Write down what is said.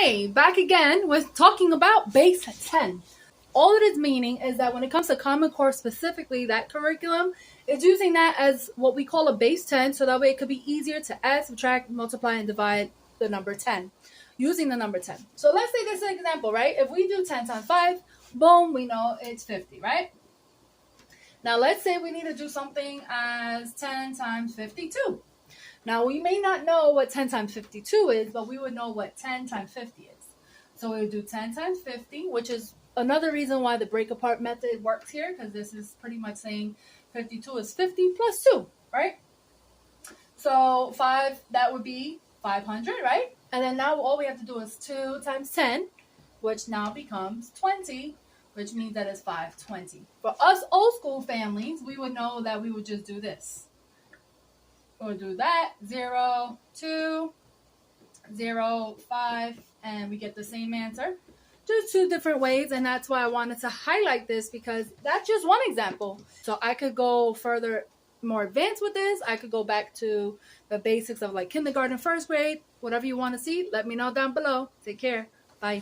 Okay, back again with talking about base 10. All it is meaning is that when it comes to Common Core specifically, that curriculum is using that as what we call a base 10, so that way it could be easier to add, subtract, multiply, and divide the number 10 using the number 10. So let's say this is an example, right? If we do 10 times 5, boom, we know it's 50, right? Now let's say we need to do something as 10 times 52. Now, we may not know what 10 times 52 is, but we would know what 10 times 50 is. So we would do 10 times 50, which is another reason why the break apart method works here, because this is pretty much saying 52 is 50 plus 2, right? So 5, that would be 500, right? And then now all we have to do is 2 times 10, which now becomes 20, which means that it's 520. For us old school families, we would know that we would just do this. We'll do that, 0, 2, 0, 5, and we get the same answer. Just two different ways, and that's why I wanted to highlight this, because that's just one example. So I could go further, more advanced with this. I could go back to the basics of like kindergarten, first grade, whatever you want to see. Let me know down below. Take care. Bye.